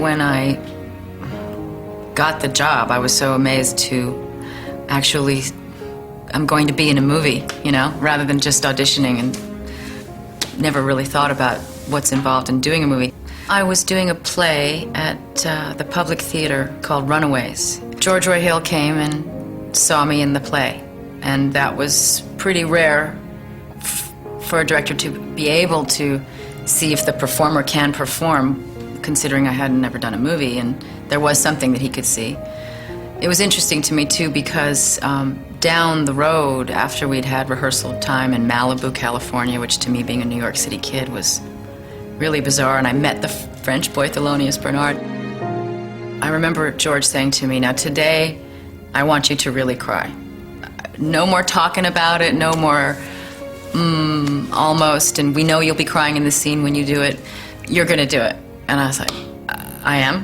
when I got the job, I was so amazed to actually, I'm going to be in a movie, you know, rather than just auditioning, and never really thought about what's involved in doing a movie. I was doing a play at the Public Theater called Runaways. George Roy Hill came and saw me in the play, and that was pretty rare for a director to be able to see if the performer can perform, considering I had never done a movie, and there was something that he could see. It was interesting to me, too, because down the road, after we'd had rehearsal time in Malibu, California, which to me, being a New York City kid, was really bizarre, and I met the French boy, Thelonious Bernard. I remember George saying to me, "Now today, I want you to really cry. No more talking about it, no more almost, and we know you'll be crying in the scene when you do it. You're gonna do it." And I was like, I am?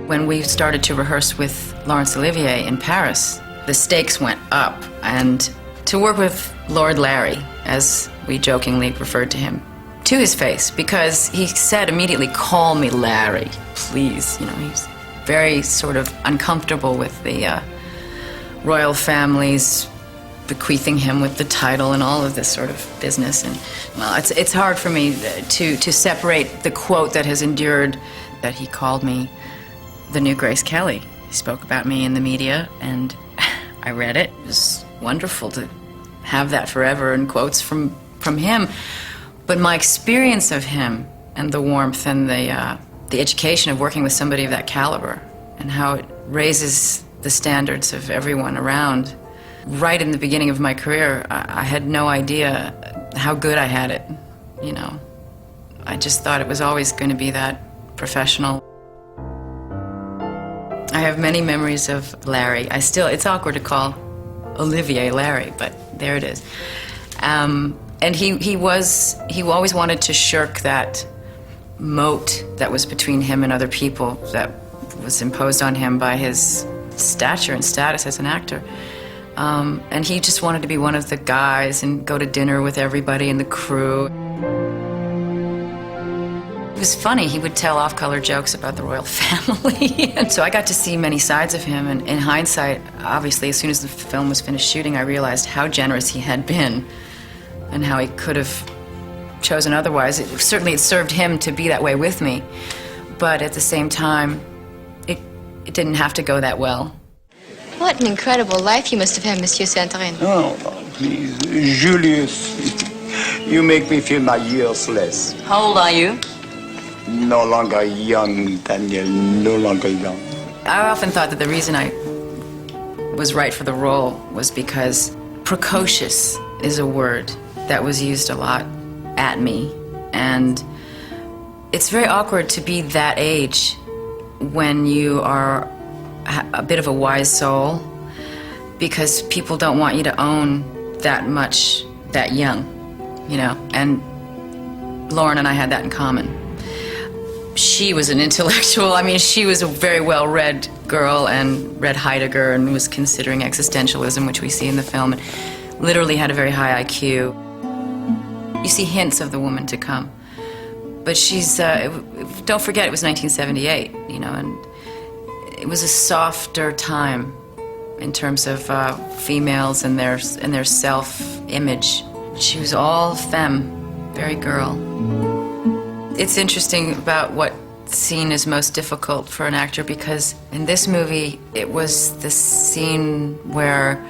When we started to rehearse with Laurence Olivier in Paris, the stakes went up, and to work with Lord Larry, as we jokingly referred to him, to his face, because he said immediately, "Call me Larry, please." You know, he's very sort of uncomfortable with the royal families bequeathing him with the title and all of this sort of business. And well, it's hard for me to separate the quote that has endured, that he called me the new Grace Kelly. He spoke about me in the media, and I read it. It was wonderful to have that forever in quotes from him. But my experience of him and the warmth and the education of working with somebody of that caliber, and how it raises the standards of everyone around. Right in the beginning of my career, I had no idea how good I had it, you know. I just thought it was always going to be that professional. I have many memories of Larry. It's awkward to call Olivier Larry, but there it is. And he always wanted to shirk that moat that was between him and other people, that was imposed on him by his stature and status as an actor. And he just wanted to be one of the guys and go to dinner with everybody in the crew. It was funny, he would tell off-color jokes about the royal family. And so I got to see many sides of him, and in hindsight, obviously, as soon as the film was finished shooting, I realized how generous he had been and how he could have chosen otherwise. Certainly it served him to be that way with me, but at the same time, it didn't have to go that well. What an incredible life you must have had, Monsieur Santorin. Oh, please, Julius, you make me feel my years less. How old are you? No longer young, Daniel, no longer young. I often thought that the reason I was right for the role was because precocious is a word that was used a lot at me, and it's very awkward to be that age when you are a bit of a wise soul, because people don't want you to own that much that young, you know, and Lauren and I had that in common. She was an intellectual. I mean, she was a very well-read girl and read Heidegger and was considering existentialism, which we see in the film, and literally had a very high IQ. You see hints of the woman to come. But she's, don't forget, it was 1978, you know, and it was a softer time in terms of females and their self-image. She was all femme, very girl. It's interesting about what scene is most difficult for an actor, because in this movie, it was the scene where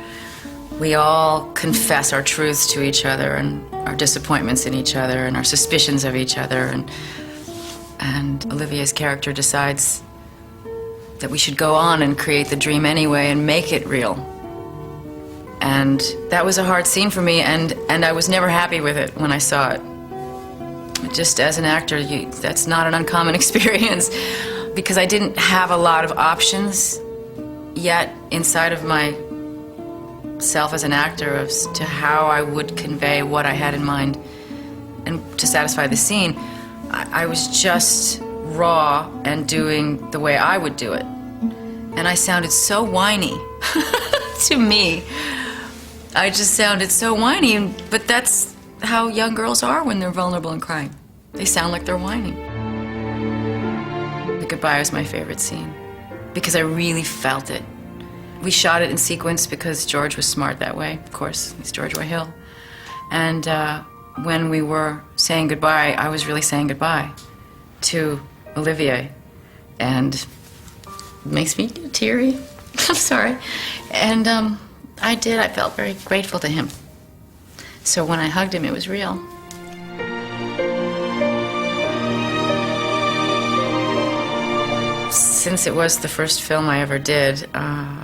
we all confess our truths to each other and our disappointments in each other and our suspicions of each other, and Olivier's character decides that we should go on and create the dream anyway and make it real. And that was a hard scene for me, and I was never happy with it when I saw it. Just as an actor, that's not an uncommon experience, because I didn't have a lot of options yet inside of myself as an actor as to how I would convey what I had in mind and to satisfy the scene. I was just raw and doing the way I would do it. And I sounded so whiny to me. I just sounded so whiny, but that's how young girls are when they're vulnerable and crying. They sound like they're whining. the goodbye was my favorite scene because I really felt it. We shot it in sequence because George was smart that way. Of course, he's George Roy Hill. And when we were saying goodbye, I was really saying goodbye to Olivier. And it makes me teary. I'm sorry. And I did. I felt very grateful to him. So when I hugged him, it was real. Since it was the first film I ever did,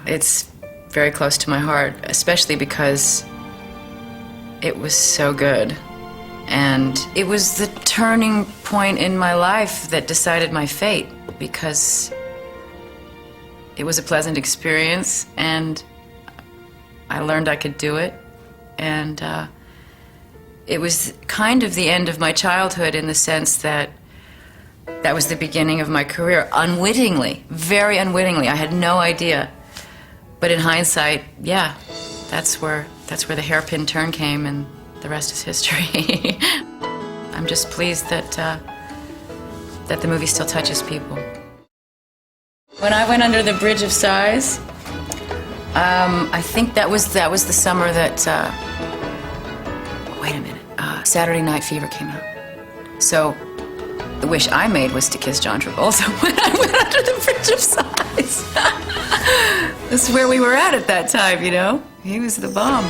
it's very close to my heart, especially because it was so good. And it was the turning point in my life that decided my fate, because it was a pleasant experience, and I learned I could do it. And it was kind of the end of my childhood in the sense that that was the beginning of my career, unwittingly, very unwittingly. I had no idea. But in hindsight, yeah, that's where the hairpin turn came, and the rest is history. I'm just pleased that the movie still touches people. When I went under the Bridge of Sighs, I think that was the summer that, wait a minute, Saturday Night Fever came out. So the wish I made was to kiss John Travolta when I went under the Bridge of Sighs. That's where we were at that time, you know? He was the bomb.